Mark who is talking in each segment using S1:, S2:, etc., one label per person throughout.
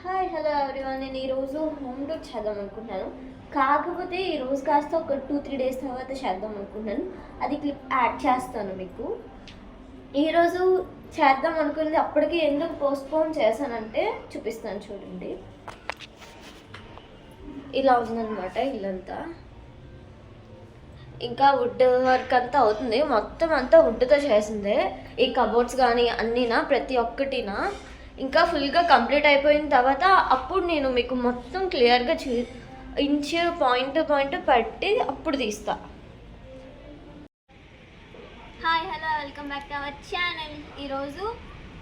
S1: Hi hello everyone. నేను ఈరోజు home tour చేద్దాం అనుకుంటున్నాను. కాకపోతే ఈరోజు కాస్త ఒక 2-3 డేస్ తర్వాత చేద్దాం అనుకుంటున్నాను. అది క్లిప్ యాడ్ చేస్తాను మీకు. ఈరోజు చేద్దాం అనుకున్నది అప్పటికి ఎందుకు పోస్ట్పోన్ చేశానంటే చూపిస్తాను చూడండి. ఇలా ఉందన్నమాట ఇల్లంతా. ఇంకా వుడ్ వర్క్ అంతా అవుతుంది, మొత్తం అంతా వుడ్తో చేసిందే. ఈ కబోర్డ్స్ కానీ అన్నీనా ప్రతి ఒక్కటినా ఇంకా ఫుల్గా కంప్లీట్ అయిపోయిన తర్వాత అప్పుడు నేను మీకు మొత్తం క్లియర్గా ఇంచు పాయింట్ పెట్టి అప్పుడు తీస్తా. Hi hello welcome back to our channel. ఈరోజు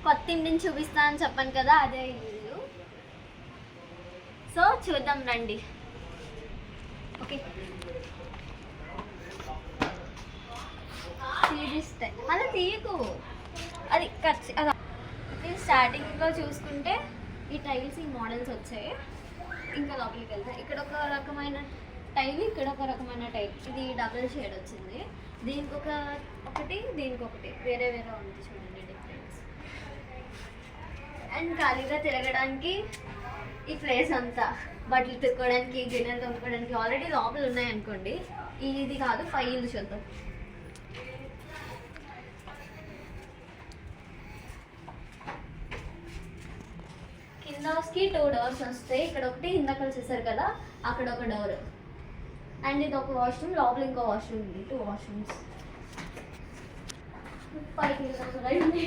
S1: కొత్త ఇంటిని చూపిస్తా అని చెప్పాను కదా, అదే ఇల్లు. సో చూద్దాం రండి. ఓకే, అలా తీయకు, అది ఖర్చు అలా. స్టార్టింగ్లో చూసుకుంటే ఈ టైల్స్ ఈ మోడల్స్ వచ్చాయి. ఇంకా లోపలికి వెళ్తాయి. ఇక్కడ ఒక రకమైన టైల్, ఇక్కడ ఒక రకమైన టైల్. ఇది డబుల్ షేడ్ వచ్చింది. దీనికి ఒకటి దీనికి ఒకటి వేరే వేరే ఉంది చూడండి డిఫరెన్స్. అండ్ ఖాళీగా తిరగడానికి ఈ ప్లేస్ అంతా, బట్టలు తిక్కోవడానికి, గిన్నెలు తొమ్ముకోవడానికి ఆల్రెడీ లోపలు ఉన్నాయనుకోండి. ఇది కాదు, ఫైల్ చూద్దాం. కిందకి 2 డోర్స్ వస్తాయి. ఇక్కడ ఒకటి ఇందాక చూసారు కదా, అక్కడ ఒక డోర్. అండ్ ఇది ఒక వాష్రూమ్, లోపల ఇంకో వాష్రూమ్ ఉంది. 2 వాష్రూమ్స్. పైకి రండి.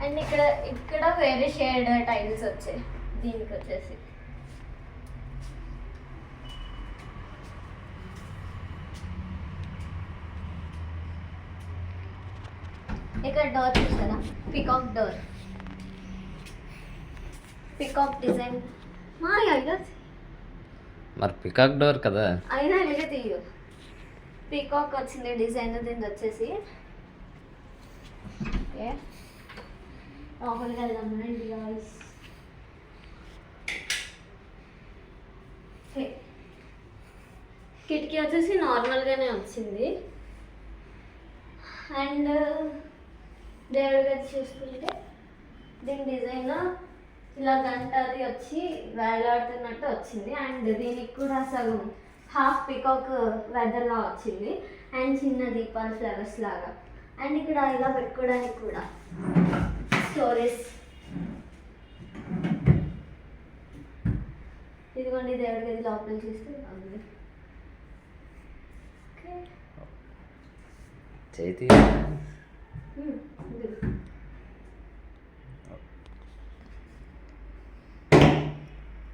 S1: అండ్ ఇక్కడ వేరే షేడ్ టైల్స్ వచ్చాయి. దీనికి వచ్చేసి ఇక్కడ డోర్ చూసారా, పికాక్ డోర్, పికాక్ డిజైన్.
S2: మరి పికాక్ డోర్ కదా,
S1: అయినా ఇలాగే తీయు. పికాక్ వచ్చింది డిజైన్. దీన్ని వచ్చేసి ఓకే, లోపలికి వెళ్దాం రండి గాయ్స్. కిటికీ వచ్చేసి నార్మల్గానే వచ్చింది. అండ్ దేవుడి గది చూసుకుంటే దీని డిజైన్ ఇలా గంట అది వచ్చి వేలాడుతున్నట్టు వచ్చింది. అండ్ దీనికి కూడా సగం హాఫ్ పికాక్ వెదర్లా వచ్చింది. అండ్ చిన్న దీపాలు ఫ్లవర్స్ లాగా. అండ్ ఇక్కడ ఇలా పెట్టుకోవడానికి కూడా స్టోరేజ్. ఇదిగోండి దేవుడి గది లోపల చూస్తే బాగుంది. ఓకే,
S2: చేతి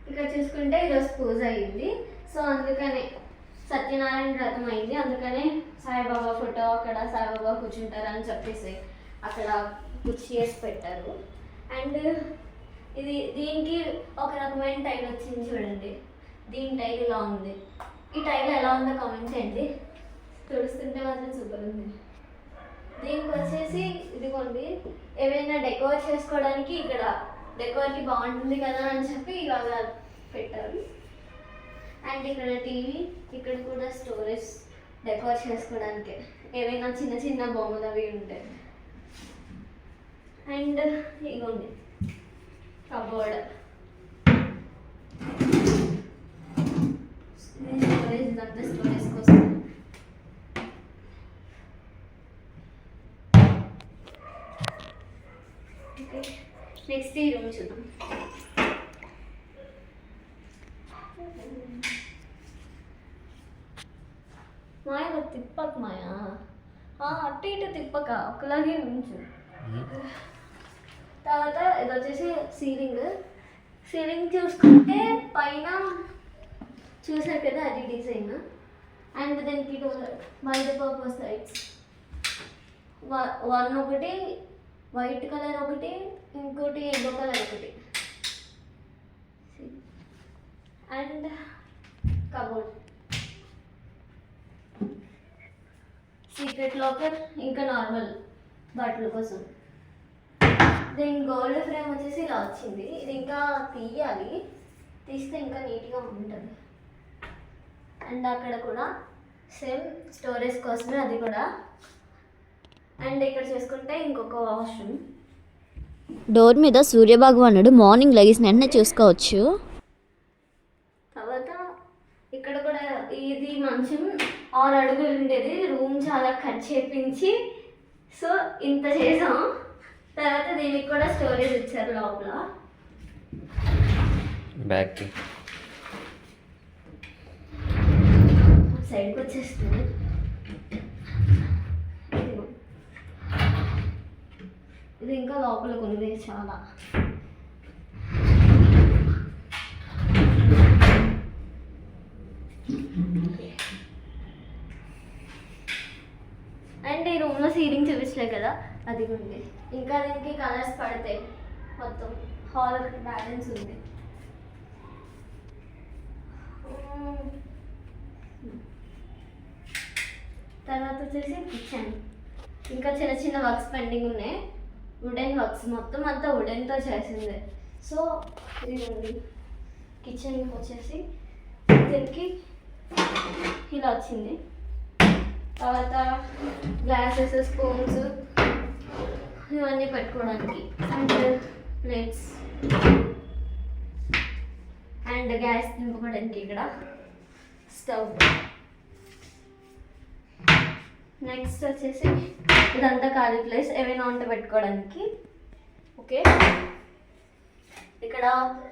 S1: ఇక్కడ చూసుకుంటే ఈరోజు పూజ అయింది. సో అందుకనే సత్యనారాయణ వ్రతం అయింది. అందుకనే సాయిబాబా ఫోటో అక్కడ సాయిబాబా కూర్చుంటారని చెప్పేసి అక్కడ కుర్చీ చేసి పెట్టారు. అండ్ దీనికి ఒక రకమైన టైల్ వచ్చింది చూడండి. దీని టైల్ ఇలా ఉంది. ఈ టైల్ ఎలా ఉందో కామెంట్ చేయండి. తుడుస్తుంటే మాత్రం సూపర్ ఉంది. దీనికి వచ్చేసి ఇదిగోండి, ఏమైనా డెకోర్ చేసుకోవడానికి ఇక్కడ డెకోర్కి బాగుంటుంది కదా అని చెప్పి ఇలాగా పెట్టారు. అండ్ ఇక్కడ టీవీ, ఇక్కడ కూడా స్టోరేజ్ డెకోర్ చేసుకోవడానికి ఏవైనా చిన్న చిన్న బొమ్మలు అవి ఉంటాయి. అండ్ ఇదిగోండి కబోర్డ్, స్టోరేజ్ ఇదంతా స్టోరేజ్ కోసం. ఓకే, నెక్స్ట్ ఈ రూమ్ చూద్దాం. మాయ తిప్పక, మాయా అటు ఇటు తిప్పక, ఒకలాగే ఉంచు. తర్వాత ఇది వచ్చేసి సీలింగ్ చూసుకుంటే పైన చూసారు కదా, అది డిజైన్. అండ్ దానికి మల్టీపర్పస్ లైట్స్, ఒకటి వైట్ కలర్, ఒకటి ఇంకోటి ఎల్లో కలర్ ఒకటి. అండ్ కబోర్డ్, సీక్రెట్ లాకర్, ఇంకా నార్మల్ బట్టల కోసం. దీని గోల్డ్ ఫ్రేమ్ వచ్చేసి ఇలా వచ్చింది. ఇది ఇంకా తీయాలి, తీస్తే ఇంకా నీట్గా ఉంటుంది. అండ్ అక్కడ కూడా సేమ్ స్టోరేజ్ కోసమే, అది కూడా అండ్ ఇక్కడ చూసుకుంటే ఇంకొక వాష్రూమ్.
S3: డోర్ మీద సూర్యభగవానుడు మార్నింగ్ లెగిసిన వెంటనే చూసుకోవచ్చు.
S1: తర్వాత ఇక్కడ కూడా ఇది మంచం 6 అడుగులు ఉండేది. రూమ్ చాలా కట్ చేపించి సో ఇంత చేసాం. తర్వాత దీనికి కూడా స్టోరేజ్ ఇచ్చారు లోపల.
S2: బ్యాక్
S1: సైడ్కి వచ్చేస్తుంది. ఇది ఇంకా లోపలికి ఉంది చాలా. అండ్ ఈ రూమ్లో సీలింగ్ చూపించలే కదా, అది ఉంది. ఇంకా దీనికి కలర్స్ పడతాయి. మొత్తం హాల్ బ్యాలెన్స్ ఉంది. తర్వాత వచ్చేసి కిచెన్. ఇంకా చిన్న చిన్న వర్క్స్ పెండింగ్ ఉన్నాయి. వుడెన్ వర్క్స్, మొత్తం అంతా వుడెన్తో చేసింది. సో ఇది ఉంది. కిచెన్కి వచ్చేసి దీనికి ఇలా వచ్చింది. తర్వాత గ్లాసెస్, స్పూన్స్ ఇవన్నీ పెట్టుకోవడానికి, అండ్ ప్లేట్స్ అండ్ గ్యాస్ నింపుకోవడానికి ఇక్కడ స్టవ్. నెక్స్ట్ వచ్చేసి ఇదంతా ఖాళీ ప్లేస్, ఏమైనా వంట పెట్టుకోవడానికి. ఓకే, ఇక్కడ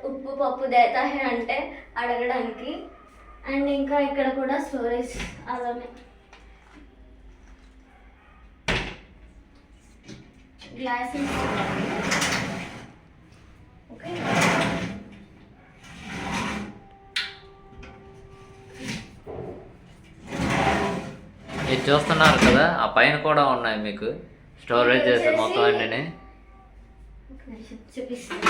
S1: ఉప్పు పప్పు దేతా హే అంటే అడగడానికి. అండ్ ఇంకా ఇక్కడ కూడా స్టోరేజ్ అలానే. గ్లాసెస్. ఓకే,
S2: ఇది చూస్తున్నారు కదా, ఆ పైన కూడా ఉన్నాయి మీకు స్టోరేజ్ చేసే మొత్తం అన్నీ.
S1: చూపిస్తాను.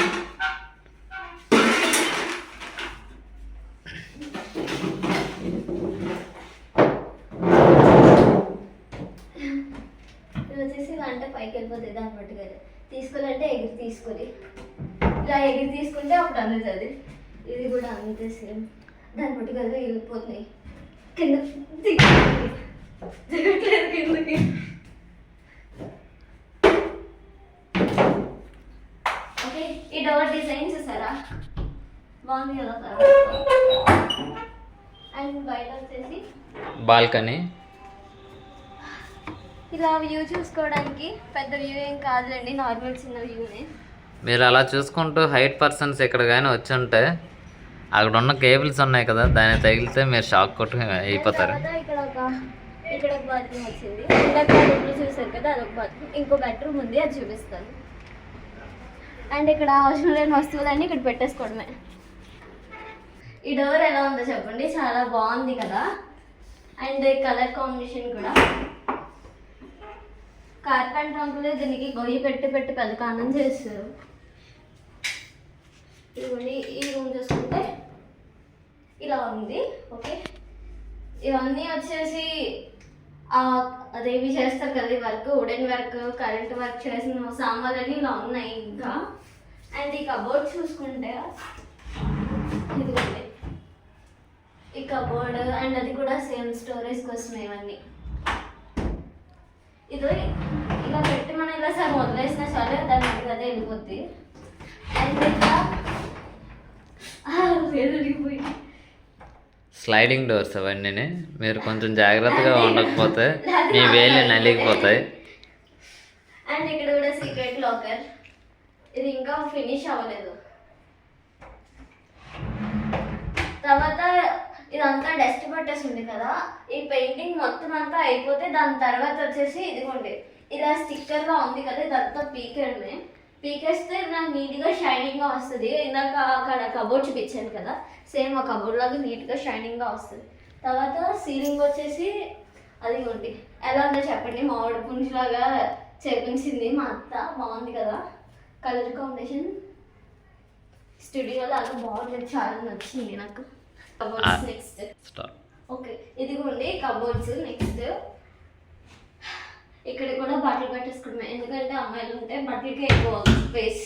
S1: ఇది వచ్చేసి వంట పైకి వెళ్ళిపోతుంది. దాన్ని బట్టి కదా తీసుకోవాలంటే ఎగిరి తీసుకొని ఇలా ఎగిరి తీసుకుంటే అప్పుడు అందుతుంది. ఇది కూడా అంతే సేమ్. దాన్ని బట్టి కదా వెళ్ళిపోతున్నాయి కింద. దిగట్లేదు కిందకి. ఓకే, ఈ డోర్ డిజైన్ చూసారా, బాగుంది కదా సార్. అండ్ బయట వచ్చేసి
S2: బాల్కనీ.
S1: ఇలా వ్యూ చూసుకోవడానికి పెద్ద వ్యూ ఏం కాదులేండి, నార్మల్ చిన్న వ్యూనే.
S2: మీరు అలా చూసుకుంటూ హైట్ పర్సన్స్ ఇక్కడ కానీ వచ్చి ఉంటే అక్కడ ఉన్న కేబుల్స్ ఉన్నాయి కదా, దాన్ని తగిలితే మీరు షాక్ కొట్టు అయిపోతారు.
S1: ఇక్కడ ఒక బాత్రూమ్ వచ్చింది. ఇందాక రూమ్లో చూసారు కదా, అదొక బాత్రూమ్. ఇంకో బెడ్రూమ్ ఉంది, అది చూపిస్తాను. అండ్ ఇక్కడ అవసరం లేని వస్తువులన్నీ ఇక్కడ పెట్టేసుకోవడమే. ఈ డోర్ ఎలా ఉందో చెప్పండి, చాలా బాగుంది కదా. అండ్ కలర్ కాంబినేషన్ కూడా. కార్పెంటర్ అంకులే దీనికి గొయ్యి పెట్టి పెట్టి పెద్ద కాండం చేస్తారు. ఇదిగోండి, ఈ రూమ్ చూసుకుంటే ఇలా ఉంది. ఓకే, ఇవన్నీ వచ్చేసి అదేవి చేస్తారు కదా ఈ work, wooden work, current work చేసిన సామాన్లన్నీ ఇలా ఉన్నాయి. ఇంకా అండ్ ఈ కబోర్డ్ చూసుకుంటే ఇదిగోండి, ఈ కబోర్డ్ అండ్ అది కూడా సేమ్ స్టోరేజ్ కోసమే. ఇవన్నీ ఇది ఇలా పెట్టి మనం ఇలా సార్ వదిలేసిన చాలు, దాని అదే వెళ్ళిపోద్ది. అండ్ ఇంకా వెళ్ళిపోయి
S2: స్లైడింగ్ డోర్స్ అవన్నీ. మీరు కొంచెం జాగ్రత్తగా ఉండకపోతే మీ వేలు నలిగిపోతాయి.
S1: అండ్ ఇక్కడ కూడా సీక్రెట్ లాకర్. ఇది ఇంకా ఫినిష్ అవ్వలేదు. తర్వాత ఇదంతా డస్ట్ పట్టేసింది కదా, ఈ పెయింటింగ్ మొత్తం అంతా అయిపోతే దాని తర్వాత వచ్చేసి ఇదిగోండి ఇలా స్టిక్కర్గా ఉంది కదా, ఇదంతా పీకేయడమే. పీకేస్తే నాకు నీట్గా షైనింగ్గా వస్తుంది. ఇందాక అక్కడ కబోర్డ్ చూపించాను కదా, సేమ్ ఆ కబోర్డ్ లాగా నీట్గా షైనింగ్గా వస్తుంది. తర్వాత సీలింగ్ వచ్చేసి అదిగోండి ఎలా ఉందో చెప్పండి, మామిడి పుంజులాగా చేపించింది మా అత్త. బాగుంది కదా, కలర్ కాంబినేషన్ స్టూడియో లాగా బాగుంది, చాలా నచ్చింది నాకు. Cupboards next. ఓకే, ఇదిగోండి కబోర్డ్స్. నెక్స్ట్ ఇక్కడ కూడా బట్టలు పెట్టేసుకోవడమే, ఎందుకంటే అమ్మాయిలు ఉంటే బట్టలకి ఎక్కువ స్పేస్.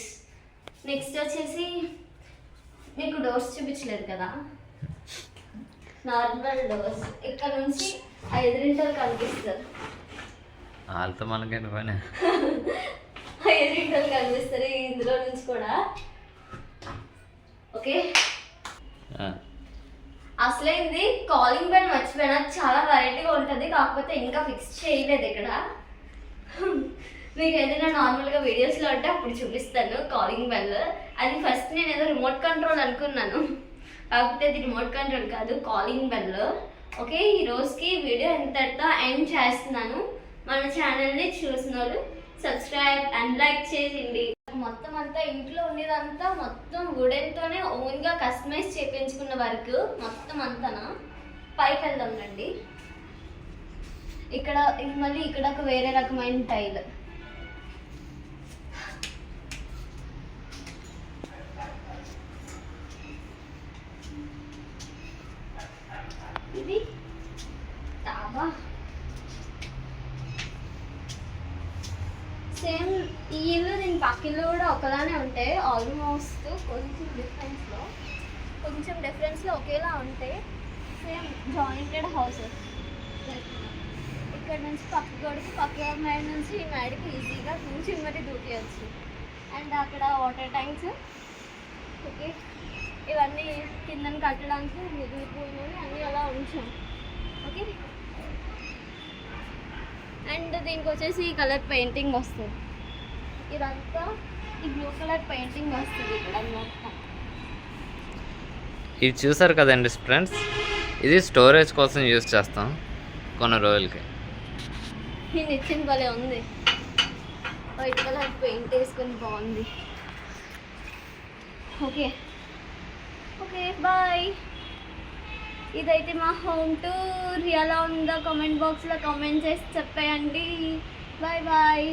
S1: నెక్స్ట్ వచ్చేసి మీకు డోర్స్ చూపించలేదు కదా, నార్మల్ డోర్స్. ఇక్కడ నుంచి 5 కనిపిస్తారు.
S2: వాళ్ళతో మనకేంటి పని.
S1: ఎదురింటలు కనిపిస్తారు ఇందులో నుంచి కూడా. ఓకే, అసలే ఇది కాలింగ్ బెల్ మర్చిపోయినా, చాలా వెరైటీగా ఉంటుంది, కాకపోతే ఇంకా ఫిక్స్ చేయలేదు ఇక్కడ. మీకు ఏదైనా నార్మల్గా వీడియోస్లో ఉంటే అప్పుడు చూపిస్తాను కాలింగ్ బెల్. అది ఫస్ట్ నేను ఏదో రిమోట్ కంట్రోల్ అనుకున్నాను, కాకపోతే అది రిమోట్ కంట్రోల్ కాదు, కాలింగ్ బెల్. ఓకే, ఈ రోజుకి వీడియో ఎంతటితో ఎండ్ చేస్తున్నాను. మన ఛానల్ని చూసిన వాళ్ళు సబ్స్క్రైబ్ అండ్ లైక్ చేయండి. మొత్తం అంతా ఇంట్లో ఉండేదంతా మొత్తం వుడెన్తోనే ఓన్గా కస్టమైజ్ చేయించుకున్న వర్క్ మొత్తం అంతానా. పైకి వెళ్దాం రండి. ఇక్కడ మళ్ళీ ఇక్కడ ఒక వేరే రకమైన టైల్. ఇది డాబా. సేమ్ ఈ ఇల్లు దీని పక్కిల్లు కూడా ఒకలానే ఉంటాయి, ఆల్మోస్ట్ కొంచెం డిఫరెన్స్లో ఒకేలా ఉంటాయి. Same jointed houses. ఇక్కడ నుంచి పక్క గోడకి పక్క మేడ నుంచి ఈ మేడకి ఈజీగా నుంచి మరి దూకేయచ్చు. అండ్ అక్కడ వాటర్ ట్యాంక్స్. ఓకే, ఇవన్నీ కిందని కట్టడానికి మిగిలిపోయినవి అన్నీ అలా ఉంచాం. ఓకే, అండ్ దీనికి వచ్చేసి ఈ కలర్ పెయింటింగ్ వస్తుంది. ఇదంతా ఈ బ్లూ కలర్ పెయింటింగ్ వస్తుంది ఇక్కడ మొత్తం.
S2: ఇది చూసారు కదండి ఫ్రెండ్స్, ఇది స్టోరేజ్ కోసం యూజ్ చేస్తాం కొన్ని రోజులకి.
S1: ఈ నిచ్చిన భలే ఉంది, వైట్ కలర్ పెయింట్ వేసుకొని బాగుంది. Okay okay bye. ఇదైతే మా హోమ్ టూర్. ఎలా ఉందో కామెంట్ బాక్స్లో కామెంట్ చేసి చెప్పేయండి. Bye bye.